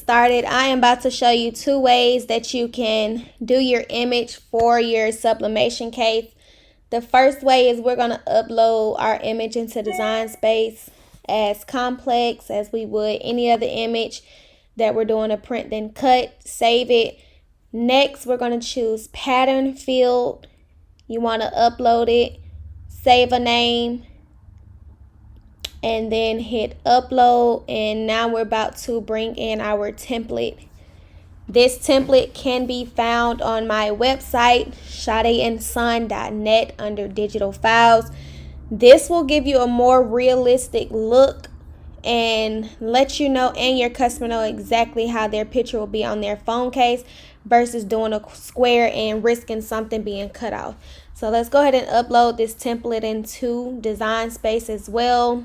started, I am about to show you 2 ways that you can do your image for your sublimation case. The first way is we're going to upload our image into Design Space as complex as we would any other image that we're doing a print then cut. Save it. Next, we're going to choose pattern field. You want to upload it, save a name, and then hit upload. And now we're about to bring in our template. This template can be found on my website, sadeandson.net, under digital files. This will give you a more realistic look and let you know and your customer know exactly how their picture will be on their phone case versus doing a square and risking something being cut off. So let's go ahead and upload this template into Design Space as well.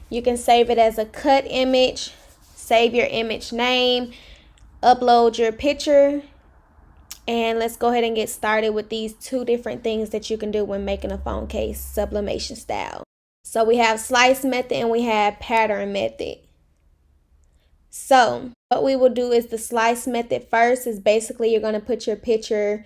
You can save it as a cut image, save your image name, upload your picture, and let's go ahead and get started with these 2 different things that you can do when making a phone case sublimation style. So we have slice method and we have pattern method. So what we will do is the slice method first. Is basically you're going to put your picture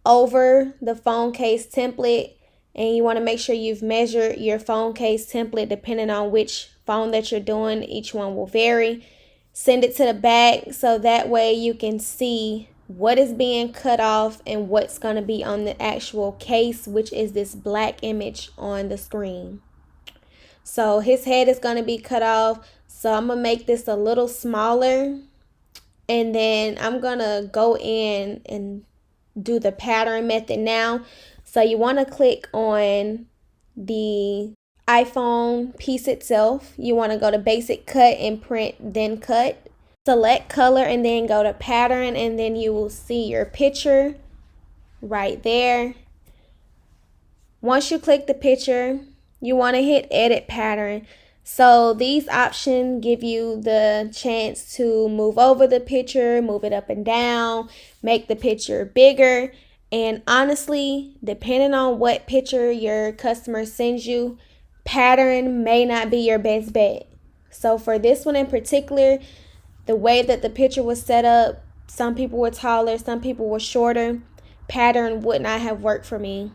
over the phone case template, and you want to make sure you've measured your phone case template depending on which phone that you're doing. Each one will vary. Send it to the back so that way you can see what is being cut off and what's going to be on the actual case, which is this black image on the screen. So his head is going to be cut off. So I'm going to make this a little smaller, and then I'm going to go in and do the pattern method now. So you want to click on the iPhone piece itself. You want to go to basic cut and print then cut. Select color and then go to pattern, and then you will see your picture right there. Once you click the picture, you want to hit edit pattern. So these options give you the chance to move over the picture, move it up and down, make the picture bigger. And honestly, depending on what picture your customer sends you, pattern may not be your best bet. So for this one in particular, the way that the picture was set up, some people were taller, some people were shorter. Pattern would not have worked for me.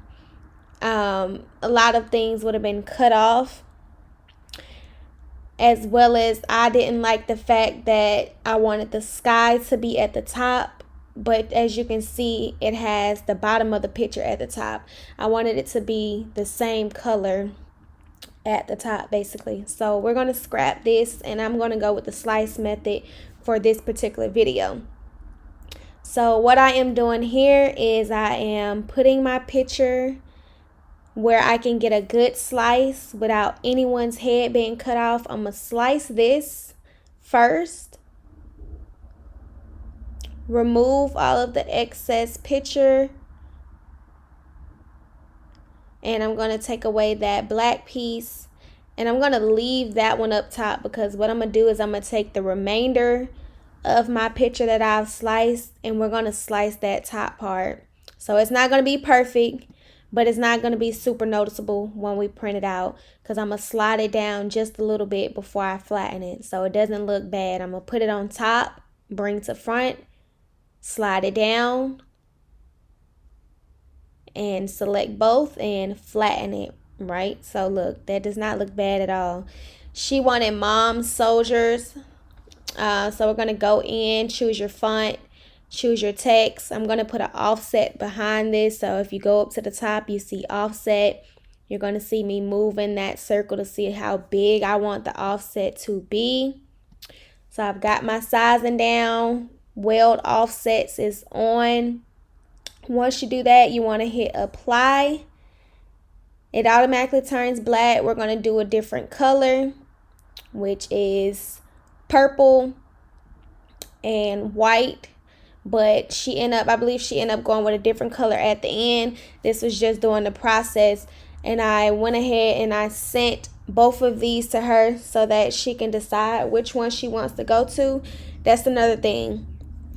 A lot of things would have been cut off, as well as I didn't like the fact that I wanted the sky to be at the top, but as you can see, it has the bottom of the picture at the top. I wanted it to be the same color at the top basically. So we're going to scrap this, and I'm going to go with the slice method for this particular video. So what I am doing here is I am putting my picture where I can get a good slice without anyone's head being cut off. I'm going to slice this first. Remove all of the excess picture. And I'm going to take away that black piece. And I'm going to leave that one up top, because what I'm going to do is I'm going to take the remainder of my picture that I've sliced, and we're going to slice that top part. So it's not going to be perfect, but it's not going to be super noticeable when we print it out, because I'm going to slide it down just a little bit before I flatten it so it doesn't look bad. I'm going to put it on top, bring to front, slide it down, and select both and flatten it, right? So look, that does not look bad at all. She wanted mom soldiers. So we're going to go in, choose your font, choose your text. I'm going to put an offset behind this. So if you go up to the top, you see offset. You're going to see me moving that circle to see how big I want the offset to be. So I've got my sizing down. Weld offsets is on. Once you do that, you want to hit apply. It automatically turns black. We're going to do a different color, which is purple and white. But I believe she ended up going with a different color at the end. This was just doing the process. And I went ahead and I sent both of these to her so that she can decide which one she wants to go to. That's another thing.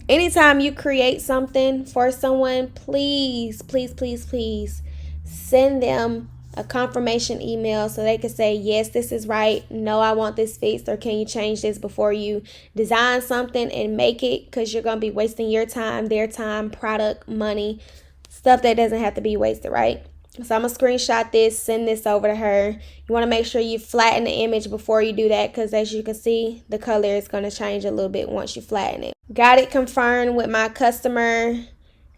Anytime you create something for someone, please, please, please, please send them a confirmation email so they can say, yes, this is right. No, I want this fixed, or can you change this before you design something and make it, because you're going to be wasting your time, their time, product, money, stuff that doesn't have to be wasted, right? So I'm going to screenshot this, send this over to her. You want to make sure you flatten the image before you do that, because as you can see, the color is going to change a little bit once you flatten it. Got it confirmed with my customer.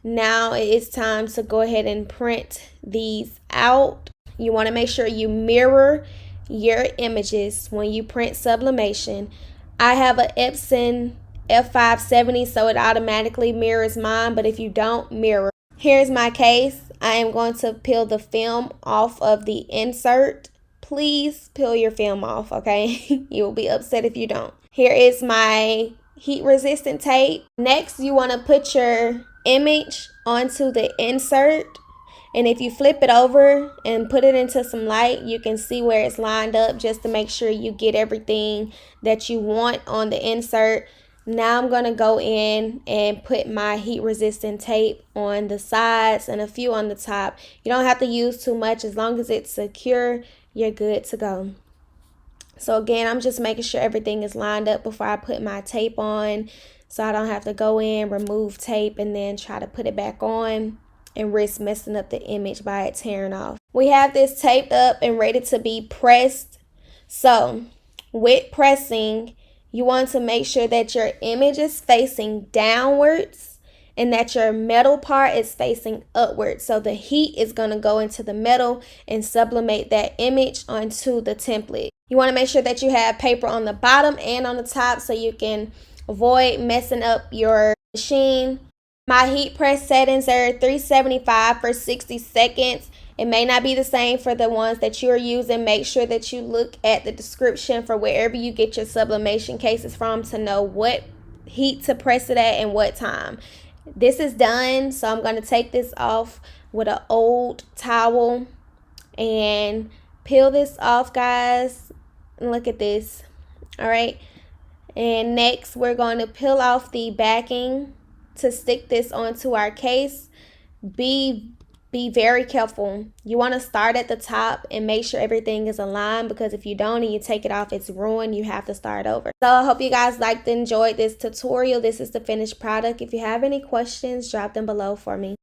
Now it is time to go ahead and print these out. You want to make sure you mirror your images when you print sublimation. I have an Epson F570, so it automatically mirrors mine, but if you don't, mirror. Here's my case. I am going to peel the film off of the insert. Please peel your film off, okay? You will be upset if you don't. Here is my heat resistant tape. Next, you want to put your image onto the insert, and if you flip it over and put it into some light, you can see where it's lined up, just to make sure you get everything that you want on the insert. Now I'm going to go in and put my heat resistant tape on the sides and a few on the top. You don't have to use too much. As long as it's secure, you're good to go. So again, I'm just making sure everything is lined up before I put my tape on, so I don't have to go in, remove tape, and then try to put it back on and risk messing up the image by it tearing off. We have this taped up and ready to be pressed. So with pressing, you want to make sure that your image is facing downwards and that your metal part is facing upwards. So the heat is going to go into the metal and sublimate that image onto the template. You want to make sure that you have paper on the bottom and on the top so you can avoid messing up your machine. My heat press settings are 375 for 60 seconds. It may not be the same for the ones that you're using. Make sure that you look at the description for wherever you get your sublimation cases from to know what heat to press it at and what time. This is done, so I'm going to take this off with an old towel and peel this off, guys. Look at this. All right. And next, we're going to peel off the backing to stick this onto our case. Be very careful. You want to start at the top and make sure everything is aligned, because if you don't and you take it off, it's ruined. You have to start over. So I hope you guys liked and enjoyed this tutorial. This is the finished product. If you have any questions, drop them below for me.